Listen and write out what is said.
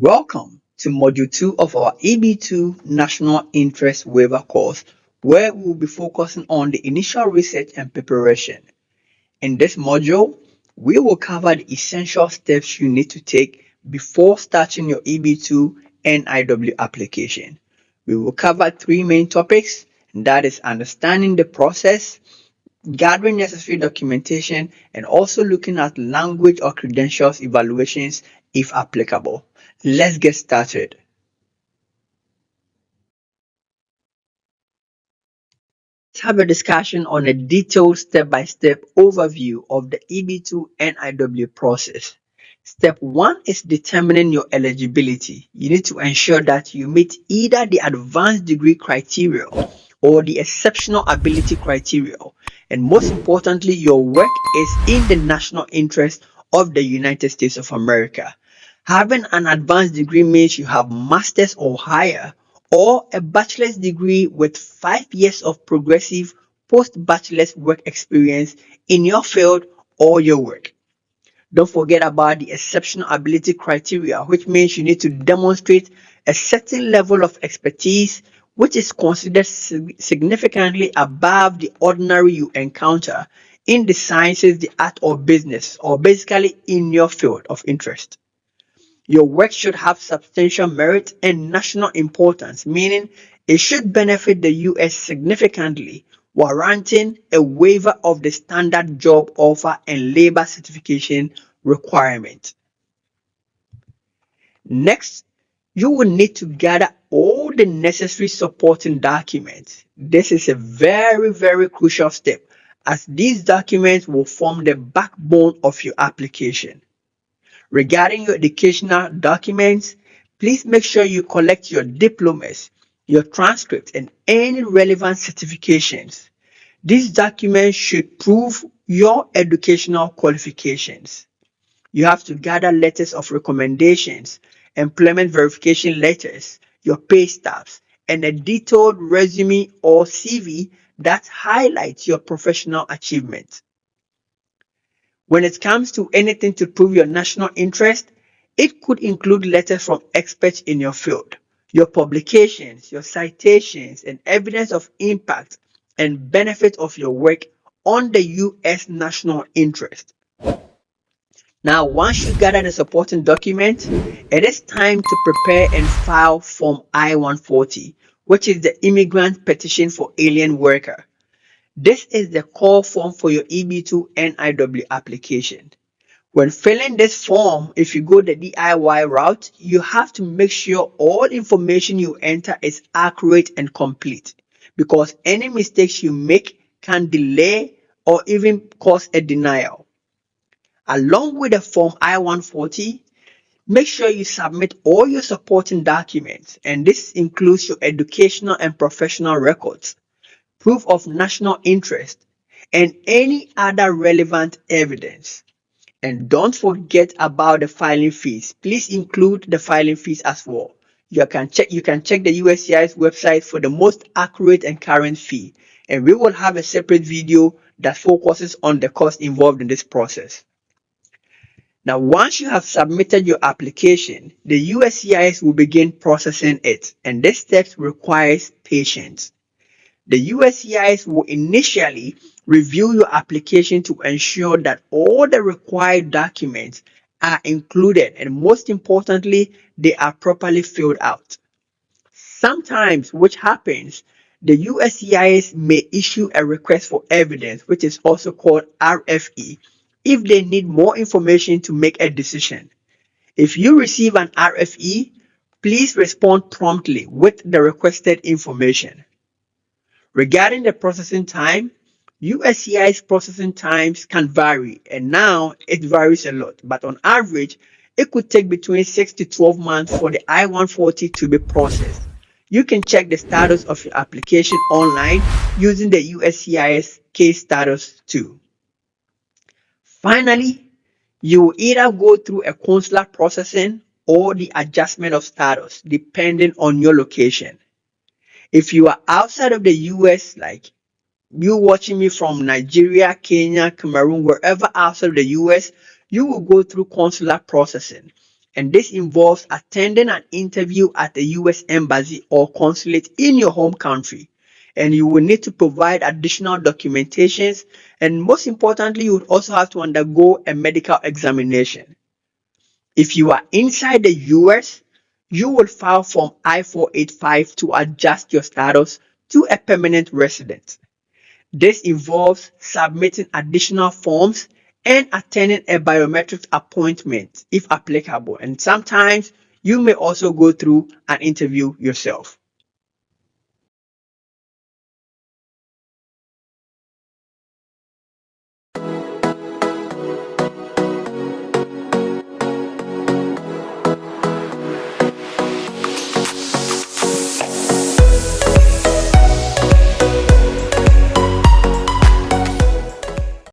Welcome to Module 2 of our EB-2 National Interest Waiver course, where we will be focusing on the initial research and preparation. In this module, we will cover the essential steps you need to take before starting your EB-2 NIW application. We will cover three main topics, and that is understanding the process, gathering necessary documentation, and also looking at language or credentials evaluations if applicable. Let's get started. Let's have a discussion on a detailed step-by-step overview of the EB-2 NIW process. Step 1 is determining your eligibility. You need to ensure that you meet either the advanced degree criteria or the exceptional ability criteria. And most importantly, your work is in the national interest of the United States of America. Having an advanced degree means you have master's or higher, or a bachelor's degree with 5 years of progressive post-bachelor's work experience in your field or your work. Don't forget about the exceptional ability criteria, which means you need to demonstrate a certain level of expertise which is considered significantly above the ordinary you encounter in the sciences, the art, or business, or basically in your field of interest. Your work should have substantial merit and national importance, meaning it should benefit the U.S. significantly, warranting a waiver of the standard job offer and labor certification requirement. Next, you will need to gather all the necessary supporting documents. This is a very crucial step, as these documents will form the backbone of your application. Regarding your educational documents, please make sure you collect your diplomas, your transcripts, and any relevant certifications. These documents should prove your educational qualifications. You have to gather letters of recommendations, employment verification letters, your pay stubs, and a detailed resume or CV that highlights your professional achievements. When it comes to anything to prove your national interest, it could include letters from experts in your field, your publications, your citations, and evidence of impact and benefit of your work on the U.S. national interest. Now, once you gather the supporting documents, it is time to prepare and file Form I-140, which is the Immigrant Petition for Alien Worker. This is the call form for your EB-2 NIW application. When filling this form, if you go the DIY route, you have to make sure all information you enter is accurate and complete, because any mistakes you make can delay or even cause a denial. Along with the Form I-140, make sure you submit all your supporting documents, and this includes your educational and professional records, proof of national interest, and any other relevant evidence. And don't forget about the filing fees. Please include the filing fees as well. You can check the USCIS website for the most accurate and current fee. And we will have a separate video that focuses on the cost involved in this process. Now, once you have submitted your application, the USCIS will begin processing it, and this step requires patience. The USCIS will initially review your application to ensure that all the required documents are included, and most importantly, they are properly filled out. Sometimes, which happens, the USCIS may issue a request for evidence, which is also called RFE, if they need more information to make a decision. If you receive an RFE, please respond promptly with the requested information. Regarding the processing time, USCIS processing times can vary, and now it varies a lot, but on average, it could take between 6 to 12 months for the I-140 to be processed. You can check the status of your application online using the USCIS case status too. Finally, you will either go through a consular processing or the adjustment of status, depending on your location. If you are outside of the US, like you watching me from Nigeria, Kenya, Cameroon, wherever outside of the US, you will go through consular processing. And this involves attending an interview at the US Embassy or consulate in your home country. And you will need to provide additional documentations. And most importantly, you would also have to undergo a medical examination. If you are inside the US, you will file Form I-485 to adjust your status to a permanent resident. This involves submitting additional forms and attending a biometric appointment if applicable. And sometimes you may also go through an interview yourself.